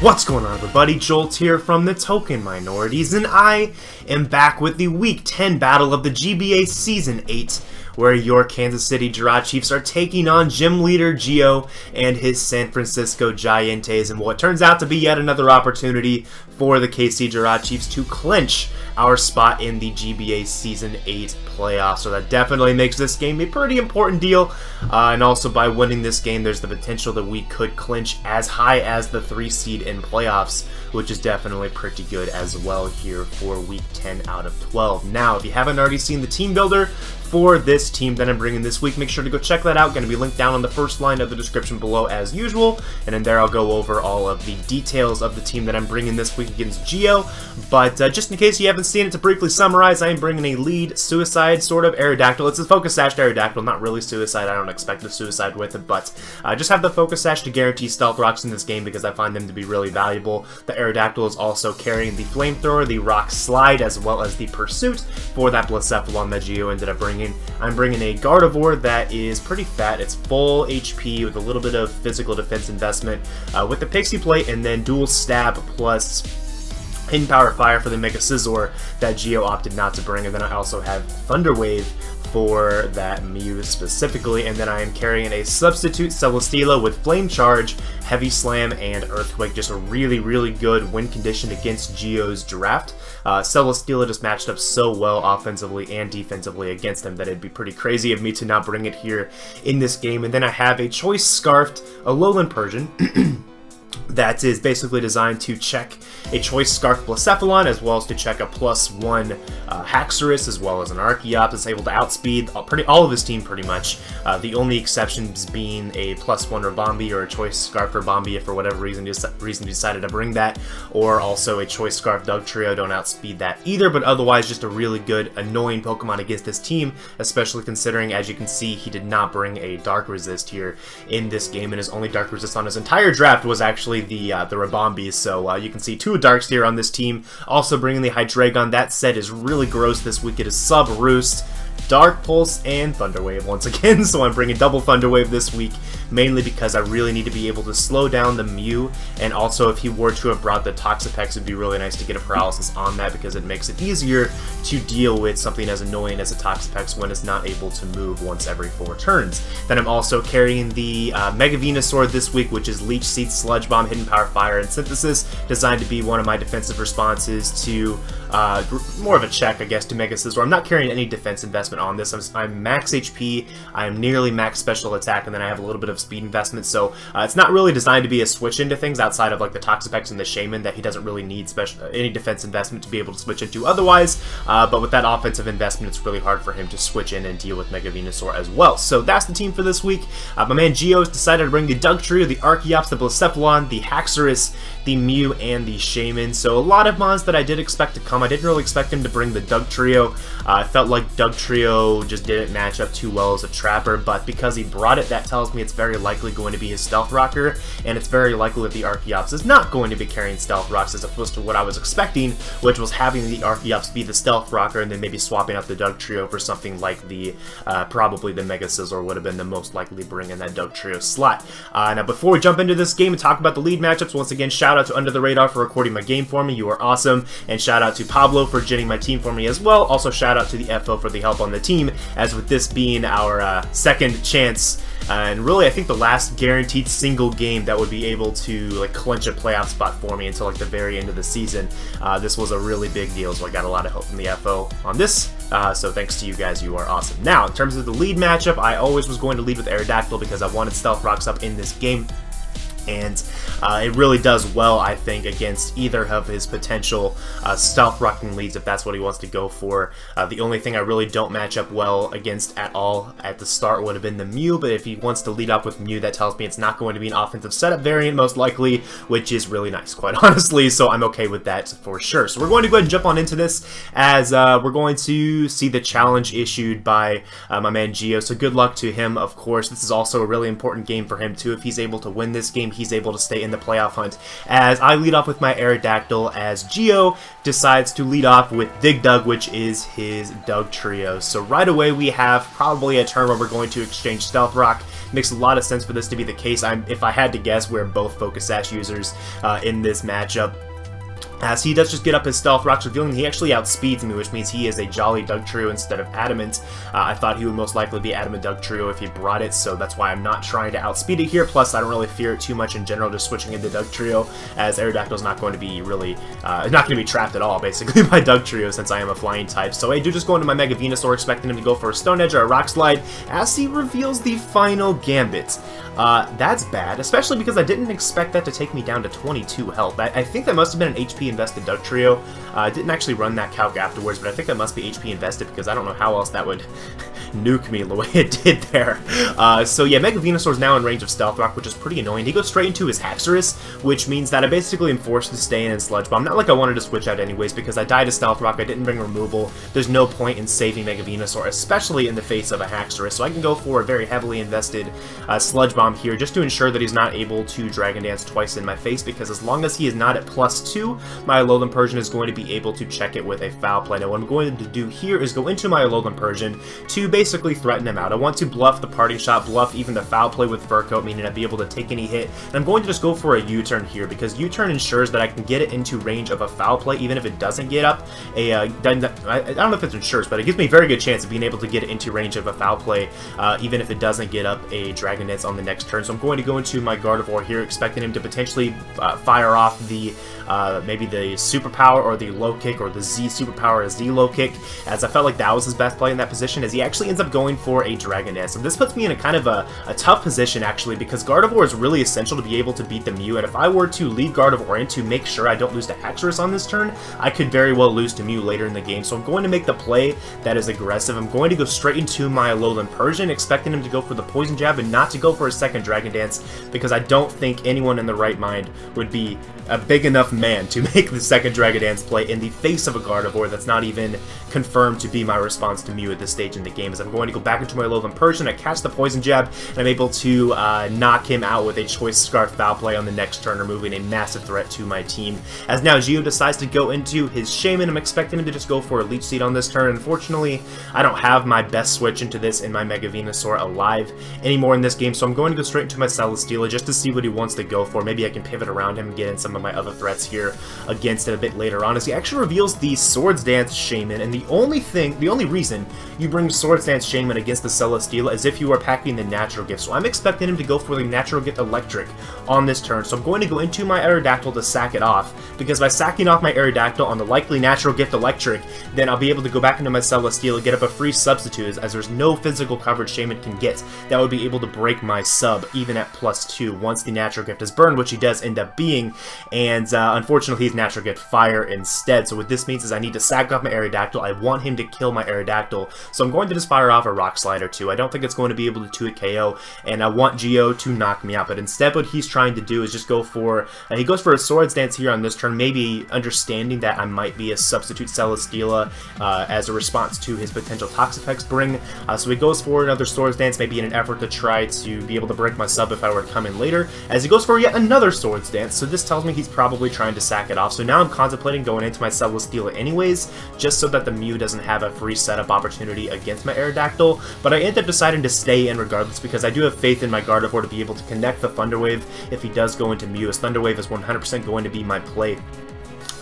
What's going on, everybody? Jolt here from TheTokenMinorities, and I am back with the Week 10 battle of the GBA Season 8, where your Kansas City Jirachiefs are taking on gym leader Gio and his San Francisco GiEnteis, and what turns out to be yet another opportunity for the KC Jirachiefs to clinch our spot in the GBA Season 8 playoffs. So that definitely makes this game a pretty important deal, and also by winning this game, there's the potential that we could clinch as high as the 3 seed in playoffs, which is definitely pretty good as well here for Week 10 out of 12. Now, if you haven't already seen the team builder for this team that I'm bringing this week, make sure to go check that out. Going to be linked down on the first line of the description below as usual, and in there I'll go over all of the details of the team that I'm bringing this week against Gio. But just in case you haven't seen it, to briefly summarize, I am bringing a lead suicide sort of Aerodactyl. It's a focus sash Aerodactyl, not really suicide. I don't expect a suicide with it, but just have the focus sash to guarantee stealth rocks in this game because I find them to be really valuable. The Aerodactyl is also carrying the flamethrower, the rock slide, as well as the pursuit for that Blacephalon that Gio ended up bringing. I'm bringing a Gardevoir that is pretty fat. It's full HP with a little bit of physical defense investment with the Pixie Plate, and then dual stab plus Hidden Power Fire for the Mega Scizor that Gio opted not to bring. And then I also have Thunder Wave for that Mew specifically, and then I am carrying a substitute Celesteela with Flame Charge, Heavy Slam, and Earthquake. Just a really good win condition against Gio's draft. Celesteela just matched up so well offensively and defensively against him that it'd be pretty crazy of me to not bring it here in this game. And then I have a Choice Scarfed Alolan Persian that is basically designed to check a Choice Scarf Blacephalon, as well as to check a +1 Haxorus, as well as an Archeops. It's able to outspeed all of his team pretty much. The only exceptions being a +1 Rabombi or a Choice Scarf Rabombi if for whatever reason you decided to bring that, or also a Choice Scarf Dugtrio. Don't outspeed that either, but otherwise just a really good annoying Pokemon against this team, especially considering, as you can see, he did not bring a Dark Resist here in this game, and his only Dark Resist on his entire draft was actually the Rabombis. So you can see 2 Darks here on this team. Also bringing the Hydreigon. That set is really gross this week. It is Sub Roost, Dark Pulse, and Thunder Wave once again. So I'm bringing double Thunder Wave this week, mainly because I really need to be able to slow down the Mew, and also if he were to have brought the Toxapex, it'd be really nice to get a Paralysis on that because it makes it easier to deal with something as annoying as a Toxapex when it's not able to move once every 4 turns. Then I'm also carrying the Mega Venusaur this week, which is Leech Seed, Sludge Bomb, Hidden Power Fire, and Synthesis, designed to be one of my defensive responses to more of a check, I guess, to Mega Scizor. I'm not carrying any defense investment on this. I'm max HP, I'm nearly max special attack, and then I have a little bit of speed investment, so it's not really designed to be a switch into things outside of like the Toxapex and the Shaman that he doesn't really need any defense investment to be able to switch into otherwise, but with that offensive investment, it's really hard for him to switch in and deal with Mega Venusaur as well. So that's the team for this week. My man Gio has decided to bring the Dugtrio, the Archeops, the Blacephalon, the Haxorus, the Mew, and the Shaman. So a lot of mons that I did expect to come. I didn't really expect him to bring the Dugtrio. I felt like Dugtrio just didn't match up too well as a Trapper, but because he brought it, that tells me it's very likely going to be his Stealth Rocker, and it's very likely that the Archeops is not going to be carrying Stealth Rocks as opposed to what I was expecting, which was having the Archeops be the Stealth Rocker and then maybe swapping out the Dugtrio for something like the, probably the Mega Scizor would have been the most likely bring in that Dugtrio slot. Now before we jump into this game and talk about the lead matchups, once again, shout out to Under the Radar for recording my game for me. You are awesome. And shout out to Pablo for ginning my team for me as well. Also shout out to the FO for the help on the team, as with this being our second chance, and really I think the last guaranteed single game that would be able to like clinch a playoff spot for me until like the very end of the season. This was a really big deal, so I got a lot of help from the FO on this. So thanks to you guys, you are awesome. Now, in terms of the lead matchup, I always was going to lead with Aerodactyl because I wanted Stealth Rocks up in this game, and it really does well, I think, against either of his potential Stealth Rocking leads if that's what he wants to go for. The only thing I really don't match up well against at all at the start would have been the Mew, but if he wants to lead up with Mew, that tells me it's not going to be an offensive setup variant, most likely, which is really nice, quite honestly, so I'm okay with that for sure. So we're going to go ahead and jump on into this, as we're going to see the challenge issued by my man Gio, so good luck to him, of course. This is also a really important game for him, too. If he's able to win this game, he's able to stay in the playoff hunt. As I lead off with my Aerodactyl, as Geo decides to lead off with Dig Dug, which is his Dug Trio. So right away we have probably a turn where we're going to exchange Stealth Rock. Makes a lot of sense for this to be the case. If I had to guess, we're both Focus Sash users in this matchup. As he does just get up his Stealth Rocks, revealing he actually outspeeds me, which means he is a Jolly Dugtrio instead of Adamant. I thought he would most likely be Adamant Dugtrio if he brought it, so that's why I'm not trying to outspeed it here. Plus, I don't really fear it too much in general, just switching into Dugtrio, as Aerodactyl's not going to be really, not going to be trapped at all, basically, by Dugtrio, since I am a flying type. So I do just go into my Mega Venusaur, expecting him to go for a Stone Edge or a Rock Slide, as he reveals the final Gambit. That's bad, especially because I didn't expect that to take me down to 22 health. I think that must have been an HP invested Dugtrio. I didn't actually run that calc afterwards, but I think that must be HP invested because I don't know how else that would nuke me the way it did there. So yeah, Mega Venusaur's now in range of Stealth Rock, which is pretty annoying. He goes straight into his Haxorus, which means that I basically am forced to stay in Sludge Bomb. Not like I wanted to switch out anyways, because I died to Stealth Rock, I didn't bring removal. There's no point in saving Mega Venusaur, especially in the face of a Haxorus, so I can go for a very heavily invested Sludge Bomb here, just to ensure that he's not able to Dragon Dance twice in my face, because as long as he is not at +2, my Alolan Persian is going to be able to check it with a Foul Play. Now what I'm going to do here is go into my Alolan Persian to basically threaten him out. I want to bluff the Parting Shot, bluff even the Foul Play with Fur Coat, meaning I'd be able to take any hit, and I'm going to just go for a U-turn here, because U-turn ensures that I can get it into range of a Foul Play, even if it doesn't get up a, I don't know if it ensures, but it gives me a very good chance of being able to get it into range of a Foul Play, even if it doesn't get up a Dragon Dance on the next turn. So I'm going to go into my Gardevoir here, expecting him to potentially fire off the maybe the Superpower or the Low Kick, or the Z Superpower or Z Low Kick, as I felt like that was his best play in that position, as he actually ends up going for a Dragon Dance. So this puts me in a kind of a tough position, actually, because Gardevoir is really essential to be able to beat the Mew, and if I were to leave Gardevoir in to make sure I don't lose to Haxorus on this turn, I could very well lose to Mew later in the game. So I'm going to make the play that is aggressive. I'm going to go straight into my Alolan Persian, expecting him to go for the Poison Jab and not to go for a second Dragon Dance, because I don't think anyone in the right mind would be a big enough man to make the second Dragon Dance play in the face of a Gardevoir that's not even confirmed to be my response to Mew at this stage in the game. As I'm going to go back into my Alolan Persian, I catch the Poison Jab, and I'm able to knock him out with a Choice Scarf Foul Play on the next turn, removing a massive threat to my team. As now Geo decides to go into his Shaman, I'm expecting him to just go for a Leech Seed on this turn. Unfortunately, I don't have my best switch into this in my Mega Venusaur alive anymore in this game, so I'm going to go straight into my Celesteela just to see what he wants to go for. Maybe I can pivot around him and get in some of my other threats here against it a bit later on, as he actually reveals the Swords Dance Shaman, and the only reason you bring Swords Dance Shaman against the Celesteela is if you are packing the Natural Gift. So I'm expecting him to go for the Natural Gift Electric on this turn, so I'm going to go into my Aerodactyl to sack it off, because by sacking off my Aerodactyl on the likely Natural Gift Electric, then I'll be able to go back into my Celesteela, get up a free substitute, as there's no physical coverage Shaman can get that would be able to break my sub, even at +2, once the Natural Gift is burned, which he does end up being, and unfortunately he's Natural Gift Fire instead. So what this means is I need to sack off my Aerodactyl. I want him to kill my Aerodactyl, so I'm going to just fire off a Rock Slide or two. I don't think it's going to be able to 2-hit KO, and I want Geo to knock me out, but instead what he's trying to do is just go for, he goes for a Swords Dance here on this turn, maybe understanding that I might be a substitute Celesteela as a response to his potential Toxapex bring. So he goes for another Swords Dance, maybe in an effort to try to be able to break my sub if I were to come in later, as he goes for yet another Swords Dance. So this tells me he's probably trying to sack it off. So now I'm contemplating going into my Celesteela anyways, just so that the Mew doesn't have a free setup opportunity against my Aerodactyl, but I end up deciding to stay in regardless, because I do have faith in my Gardevoir to be able to connect the Thunder Wave if he does go into Mew, as Thunder Wave is 100% going to be my play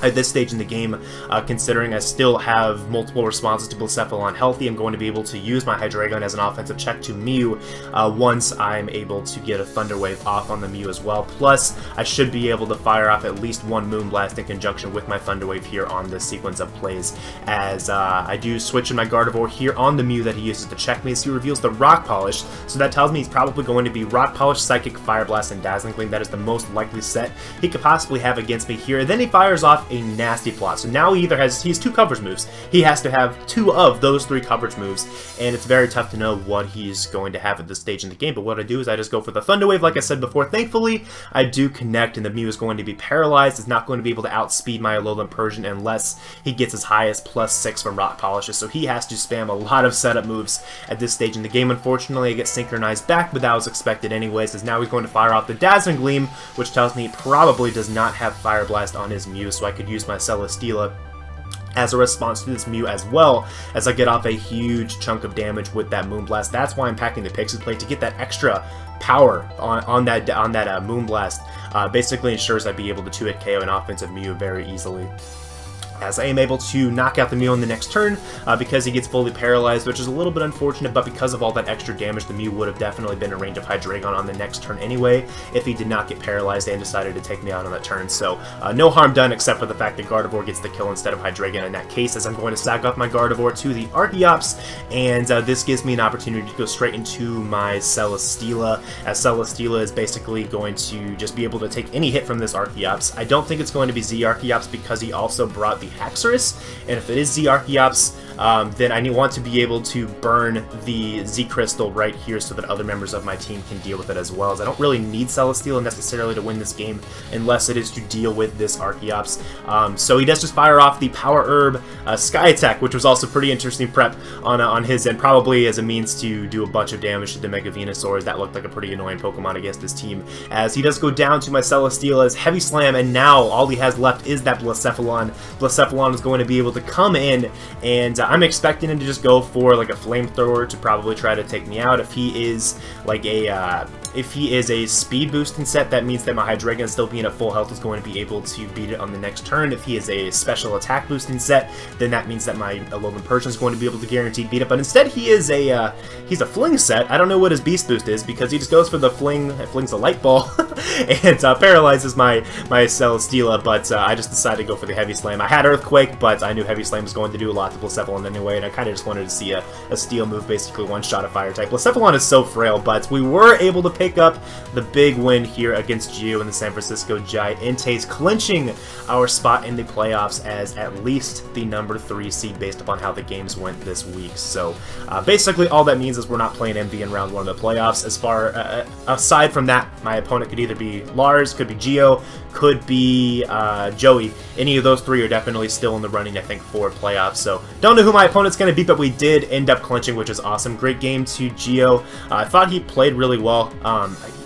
at this stage in the game, considering I still have multiple responses to Blacephalon healthy. I'm going to be able to use my Hydreigon as an offensive check to Mew once I'm able to get a Thunder Wave off on the Mew as well. Plus, I should be able to fire off at least one Moonblast in conjunction with my Thunder Wave here on this sequence of plays, as I do switch in my Gardevoir here on the Mew that he uses to check me, as he reveals the Rock Polish. So that tells me he's probably going to be Rock Polish, Psychic, Fire Blast, and Dazzling Gleam. That is the most likely set he could possibly have against me here. And then he fires off off a nasty plot. So now he has 2 coverage moves. He has to have 2 of those 3 coverage moves, and it's very tough to know what he's going to have at this stage in the game. But what I do is I just go for the Thunder Wave, like I said before. Thankfully, I do connect, and the Mew is going to be paralyzed. It's not going to be able to outspeed my Alolan Persian unless he gets as high as +6 from Rock Polishes. So he has to spam a lot of setup moves at this stage in the game. Unfortunately, I get synchronized back, but that was expected anyways, as now he's going to fire off the Dazzling Gleam, which tells me he probably does not have Fire Blast on his Mew, so I could use my Celesteela as a response to this Mew, as well as I get off a huge chunk of damage with that Moonblast. That's why I'm packing the Pixie Plate, to get that extra power on that Moonblast. Basically ensures I'd be able to 2-hit KO an offensive Mew very easily, as I am able to knock out the Mew on the next turn because he gets fully paralyzed, which is a little bit unfortunate, but because of all that extra damage, the Mew would have definitely been in range of Hydreigon on the next turn anyway if he did not get paralyzed and decided to take me out on that turn. So no harm done, except for the fact that Gardevoir gets the kill instead of Hydreigon in that case, as I'm going to sack off my Gardevoir to the Archeops, and this gives me an opportunity to go straight into my Celesteela, as Celesteela is basically going to just be able to take any hit from this Archeops. I don't think it's going to be Z Archeops because he also brought the Haxorus, and if it is Z Archeops, then I want to be able to burn the Z Crystal right here so that other members of my team can deal with it as well, as I don't really need Celesteela necessarily to win this game unless it is to deal with this Archeops. So he does just fire off the Power Herb Sky Attack, which was also pretty interesting prep on his end, probably as a means to do a bunch of damage to the Mega Venusaur. That looked like a pretty annoying Pokemon against his team, as he does go down to my Celesteela's Heavy Slam, and now all he has left is that Blacephalon. Blacephalon is going to be able to come in, and I'm expecting him to just go for like a Flamethrower to probably try to take me out. If he is like a speed boosting set, that means that my Hydreigon, still being at full health, is going to be able to beat it on the next turn. If he is a special attack boosting set, then that means that my Alolan Persian is going to be able to guaranteed beat it. But instead, he is he's a Fling set. I don't know what his Beast Boost is, because he just goes for the Fling. It flings a Light Ball and paralyzes my Celesteela. But I just decided to go for the Heavy Slam. I had Earthquake, but I knew Heavy Slam was going to do a lot to Blacephalon anyway, and I kind of just wanted to see a Steel move, basically one-shot a Fire type. Blacephalon is so frail, but we were able to pick up the big win here against Geo in the San Francisco GiEnteis, clinching our spot in the playoffs as at least the number 3 seed based upon how the games went this week. So basically all that means is we're not playing MV in round 1 of the playoffs. As far aside from that, my opponent could either be Lars, could be Geo, could be Joey. Any of those 3 are definitely still in the running, I think, for playoffs. So don't know who my opponent's going to be, but we did end up clinching, which is awesome. Great game to Geo. I thought he played really well.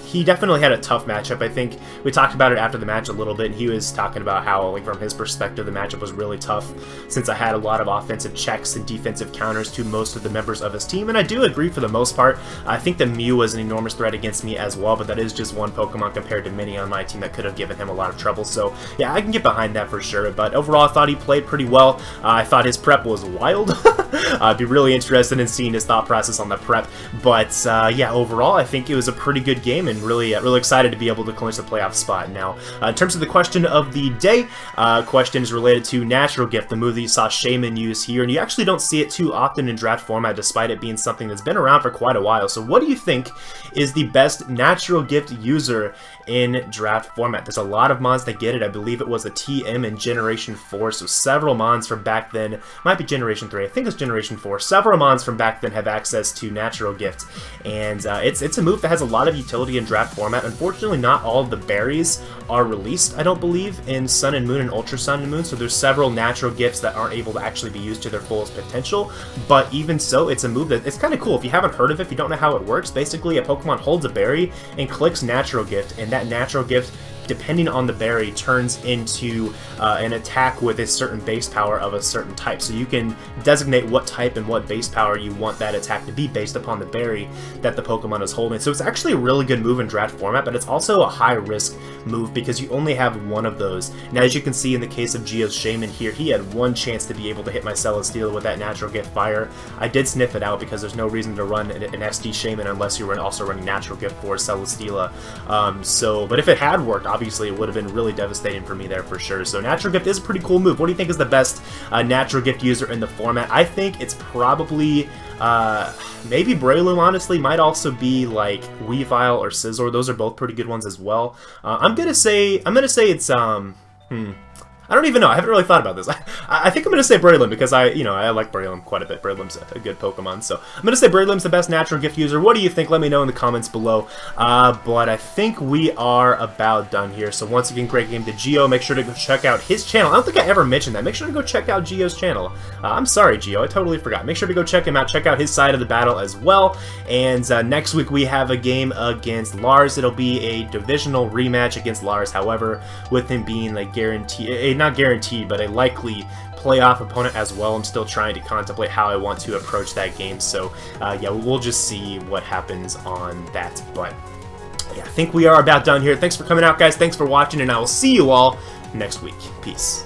He definitely had a tough matchup. I think we talked about it after the match a little bit, and he was talking about how, like, from his perspective, the matchup was really tough since I had a lot of offensive checks and defensive counters to most of the members of his team, and I do agree for the most part. I think the Mew was an enormous threat against me as well, but that is just one Pokemon compared to many on my team that could have given him a lot of trouble. So yeah, I can get behind that for sure, but overall I thought he played pretty well. I thought his prep was wild. I'd be really interested in seeing his thought process on the prep, but yeah, overall I think it was a pretty good game, and really excited to be able to clinch the playoff spot. Now, in terms of the question of the day, question is related to Natural Gift, the move that you saw Shaman use here, and you actually don't see it too often in draft format, despite it being something that's been around for quite a while. So what do you think is the best Natural Gift user in draft format? There's a lot of mons that get it. I believe it was a TM in Generation 4, so several mons from back then, might be Generation 3, I think it's Generation 4, several mons from back then have access to Natural Gift, and it's a move that has a lot of utility in draft format. Unfortunately, not all of the berries are released, I don't believe, in Sun and Moon and Ultra Sun and Moon, so there's several natural gifts that aren't able to actually be used to their fullest potential, but even so, it's a move that it's kind of cool. If you haven't heard of it, if you don't know how it works, basically a Pokemon holds a berry and clicks Natural Gift, and that Natural Gift, depending on the berry, turns into an attack with a certain base power of a certain type. So you can designate what type and what base power you want that attack to be based upon the berry that the Pokemon is holding. So it's actually a really good move in draft format, but it's also a high risk move because you only have one of those. Now, as you can see in the case of Geo's Shaman here, he had one chance to be able to hit my Celesteela with that Natural Gift Fire. I did sniff it out because there's no reason to run an SD Shaman unless you were also running Natural Gift for Celesteela. But if it had worked, obviously it would have been really devastating for me there for sure. So Natural Gift is a pretty cool move. What do you think is the best Natural Gift user in the format? I think it's probably maybe Breloom, honestly. Might also be like Weavile or Scizor. Those are both pretty good ones as well. I'm gonna say it's I don't even know. I haven't really thought about this. I think I'm going to say Breloom because I like Breloom quite a bit. Breloom's a good Pokemon, so I'm going to say Breloom's the best natural gift user. What do you think? Let me know in the comments below. But I think we are about done here. So once again, great game to Geo. Make sure to go check out his channel. I don't think I ever mentioned that. Make sure to go check out Geo's channel. I'm sorry, Geo. I totally forgot. Make sure to go check him out. Check out his side of the battle as well. And next week we have a game against Lars. It'll be a divisional rematch against Lars. However, with him being like not guaranteed, but a likely playoff opponent as well. I'm still trying to contemplate how I want to approach that game. So yeah, we'll just see what happens on that. But yeah, I think we are about done here. Thanks for coming out, guys. Thanks for watching, and I will see you all next week. Peace.